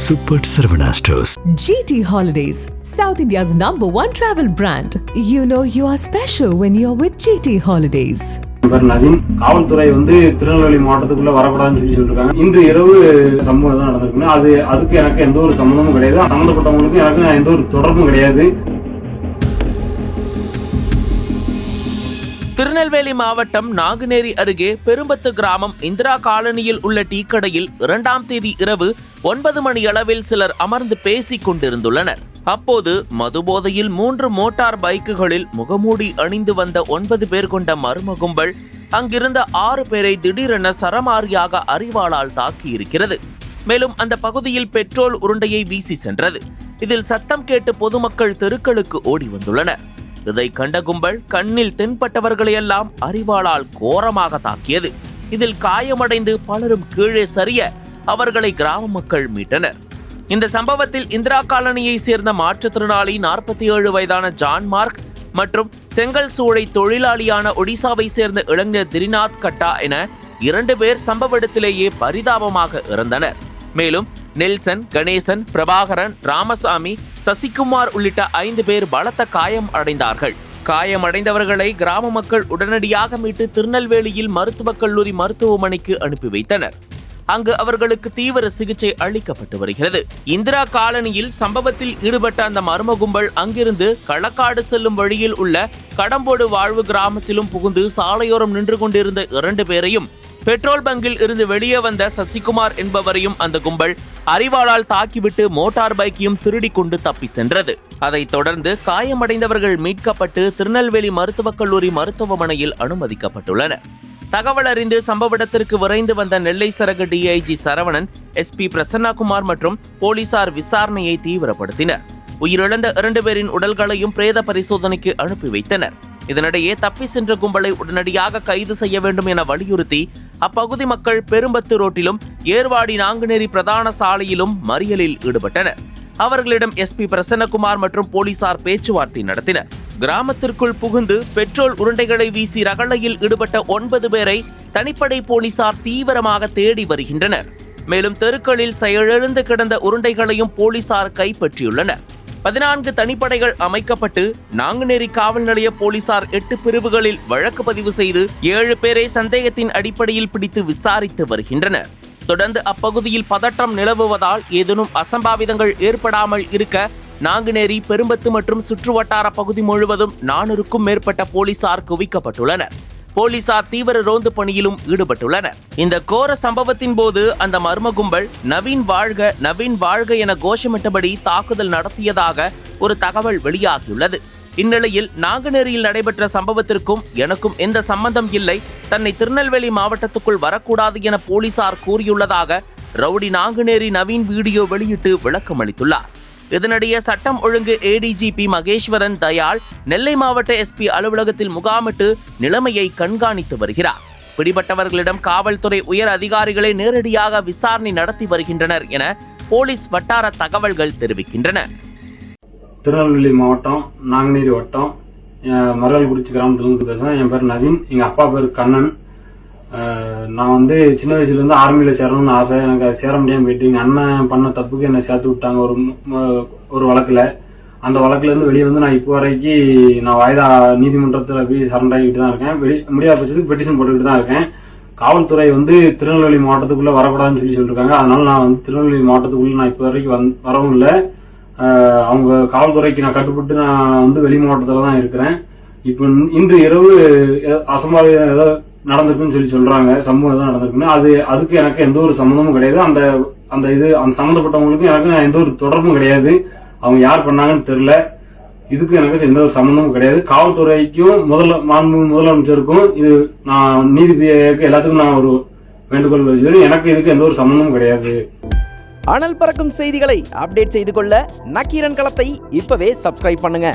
Super Saravana Stores. GT Holidays, South India's #1 travel brand. You know you are special when you're with GT Holidays. Naveen காவல்துறை திருநெல்வேலி மாவட்டத்துக்குள்ள வரக்கூடாதுன்னு சொல்லிருக்காங்க. இன்று இரவு சம்பவம் தான் நடந்திருக்கு. அதுக்கு எனக்கு எந்த ஒரு சம்பந்தமும் கிடையாது. சம்பந்தப்பட்டவங்களுக்கு எனக்கு எந்த ஒரு தொடர்பும் கிடையாது. திருநெல்வேலி மாவட்டம் நாங்குநேரி அருகே பெரும்பத்து கிராமம் இந்திரா காலனியில் உள்ள டீ கடையில் 2ஆம் தேதி இரவு 9 மணி அளவில் சிலர் அமர்ந்து பேசிக் கொண்டிருந்துள்ளனர். அப்போது மதுபோதையில் 3 மோட்டார் பைக்குகளில் முகமூடி அணிந்து வந்த 9 பேர் கொண்ட மர்ம கும்பல் அங்கிருந்த 6 பேரை திடீரென சரமாரியாக அரிவாளால் தாக்கியிருக்கிறது. மேலும் அந்த பகுதியில் பெட்ரோல் உருண்டையை வீசி சென்றது. இதில் சத்தம் கேட்டு பொதுமக்கள் தெருக்களுக்கு ஓடி வந்துள்ளனர். இதை கண்ட கும்பல் கண்ணில் தென்பட்டவர்களையெல்லாம் அரிவாளால் கோரமாக தாக்கியது. இதில் காயமடைந்து பலரும் கீழே சரிய அவர்களை கிராம மக்கள் மீட்டனர். இந்த சம்பவத்தில் இந்திரா காலனியை சேர்ந்த மாற்றுத்திறனாளி 47 வயதான ஜான் மார்க் மற்றும் செங்கல் சூளை தொழிலாளியான ஒடிசாவை சேர்ந்த இளைஞர் திரிநாத் கட்டா என 2 பேர் சம்பவ இடத்திலேயே பரிதாபமாக இறந்தனர். மேலும் நெல்சன், கணேசன், பிரபாகரன், ராமசாமி, சசிகுமார் உள்ளிட்ட 5 பேர் பலத்த காயம் அடைந்தார்கள். காயமடைந்தவர்களை கிராம மக்கள் உடனடியாக மீட்டு திருநெல்வேலியில் மருத்துவக் கல்லூரி மருத்துவமனைக்கு அனுப்பி வைத்தனர். அங்கு அவர்களுக்கு தீவிர சிகிச்சை அளிக்கப்பட்டு வருகிறது. இந்திரா காலனியில் சம்பவத்தில் ஈடுபட்ட அந்த மர்ம கும்பல் அங்கிருந்து களக்காடு செல்லும் வழியில் உள்ள கடம்போடு வாழ்வு கிராமத்திலும் புகுந்து சாலையோரம் நின்று கொண்டிருந்த 2 பேரையும் பெட்ரோல் பங்கில் இருந்து வெளியே வந்த சசிகுமார் என்பவரையும் அந்த கும்பல் அரிவாளால் தாக்கிவிட்டு மோட்டார் பைக்கையும் திருடி கொண்டு தப்பி சென்றது. அதைத் தொடர்ந்து காயமடைந்தவர்கள் மீட்கப்பட்டு திருநெல்வேலி மருத்துவக் கல்லூரி மருத்துவமனையில் அனுமதிக்கப்பட்டுள்ளனர். தகவல் அறிந்து சம்பவ இடத்திற்கு விரைந்து வந்த நெல்லை சரக டிஐஜி சரவணன், எஸ்பி பிரசன்னாகுமார் மற்றும் போலீசார் விசாரணையை தீவிரப்படுத்தினர். உயிரிழந்த 2 பேரின் உடல்களையும் பிரேத பரிசோதனைக்கு அனுப்பி வைத்தனர். இதனிடையே தப்பி சென்ற கும்பலை உடனடியாக கைது செய்ய வேண்டும் என வலியுறுத்தி அப்பகுதி மக்கள் பெரும்பத்து ரோட்டிலும் ஏர்வாடி நாங்குநேரி பிரதான சாலையிலும் மறியலில் ஈடுபட்டனர். அவர்களிடம் எஸ்பி பிரசன்னகுமார் மற்றும் போலீசார் பேச்சுவார்த்தை நடத்தினர். கிராமத்திற்குள் புகுந்து பெட்ரோல் உருண்டைகளை வீசி ரகளையில் ஈடுபட்ட 9 பேரை தனிப்படை போலீசார் தீவிரமாக தேடி வருகின்றனர். மேலும் தெருக்களில் செயலிழந்து கிடந்த உருண்டைகளையும் போலீசார் கைப்பற்றியுள்ளனர். 14 தனிப்படைகள் அமைக்கப்பட்டு நாங்குநேரி காவல் நிலைய போலீசார் 8 பிரிவுகளில் வழக்கு பதிவு செய்து 7 பேரை சந்தேகத்தின் அடிப்படையில் பிடித்து விசாரித்து வருகின்றனர். தொடர்ந்து அப்பகுதியில் பதற்றம் நிலவுவதால் ஏதேனும் அசம்பாவிதங்கள் ஏற்படாமல் இருக்க நாங்குநேரி, பெரும்பத்து மற்றும் சுற்றுவட்டார பகுதி முழுவதும் 400க்கும் மேற்பட்ட போலீசார் குவிக்கப்பட்டுள்ளனர். போலீசார் தீவிர ரோந்து பணியிலும் ஈடுபட்டுள்ளனர். இந்த கோர சம்பவத்தின் போது அந்த மர்ம கும்பல் நவீன் வாழ்க, நவீன் வாழ்க என கோஷமிட்டபடி தாக்குதல் நடத்தியதாக ஒரு தகவல் வெளியாகியுள்ளது. இந்நிலையில் நாங்குநேரியில் நடைபெற்ற சம்பவத்திற்கும் எனக்கும் எந்த சம்பந்தம் இல்லை, தன்னை திருநெல்வேலி மாவட்டத்துக்குள் வரக்கூடாது என போலீசார் கூறியுள்ளதாக ரவுடி நாங்குநேரி நவீன் வீடியோ வெளியிட்டு விளக்கம் அளித்துள்ளார். இதனிடையே சட்டம் ஒழுங்கு ஏடிஜிபி மகேஸ்வரன் தயாள் நெல்லை மாவட்ட எஸ்பி அலுவலகத்தில் முகாமிட்டு நிலைமையை கண்காணித்து வருகிறார். பிடிபட்டவர்களிடம் காவல்துறை உயர் அதிகாரிகளை நேரடியாக விசாரணை நடத்தி வருகின்றனர் என போலீஸ் வட்டார தகவல்கள் தெரிவிக்கின்றன. திருநெல்வேலி மாவட்டம் நாங்குநேரி வட்டம் மரல்குறிச்சி கிராமத்திலிருந்து பேசுறேன். என் பேர் நவீன், எங்க அப்பா பேர் கண்ணன். நான் சின்ன வயசுல இருந்து ஆர்மியில சேரணும்னு ஆசை. எனக்கு அது சேர முடியாம போயிட்டு எங்க அண்ணன் பண்ண தப்புக்கு என்னை சேர்த்து விட்டாங்க ஒரு வழக்குல. அந்த வழக்குல இருந்து வெளியே நான் இப்போ வரைக்கும் நான் வாய்தா நீதிமன்றத்துல போய் சரண்டர் ஆகிட்டு தான் இருக்கேன். முடியாத பட்சத்துக்கு பெட்டிஷன் போட்டுக்கிட்டு தான் இருக்கேன். காவல்துறை திருநெல்வேலி மாவட்டத்துக்குள்ள வரக்கூடாதுன்னு சொல்லிருக்காங்க. அதனால நான் திருநெல்வேலி மாவட்டத்துக்குள்ள நான் இப்போ வரைக்கும் வரவும் இல்லை. அவங்க காவல்துறைக்கு நான் கட்டுப்பட்டு நான் வெளி மாவட்டத்துல தான் இருக்கிறேன். இப்போ இன்று இரவு அசம்பாவிதம் ஏதோ நடந்திருக்குன்னு சொல்றாங்க. சம்பவம் தான் நடந்திருக்குன்னு அதுக்கு எனக்கு எந்த ஒரு சம்பந்தமும் கிடையாது. அந்த சம்பந்தப்பட்டவங்களுக்கும் எனக்கு எந்த ஒரு தொடர்பும் கிடையாது. அவங்க யார் பண்ணாங்கன்னு தெரியல. இதுக்கு எனக்கு எந்த ஒரு சம்பந்தமும் கிடையாது. காவல்துறைக்கும் முதலமைச்சருக்கும் இது நான் நீதிபதிக்கு எல்லாத்துக்கும் நான் ஒரு வேண்டுகோள் வச்சுக்கிறேன். எனக்கு இதுக்கு எந்த ஒரு சம்பந்தமும் கிடையாது. அனல் பறக்கும் செய்திகளை அப்டேட் செய்து கொள்ள நக்கீரன் களத்தை இப்பவே சப்ஸ்கிரைப் பண்ணுங்க.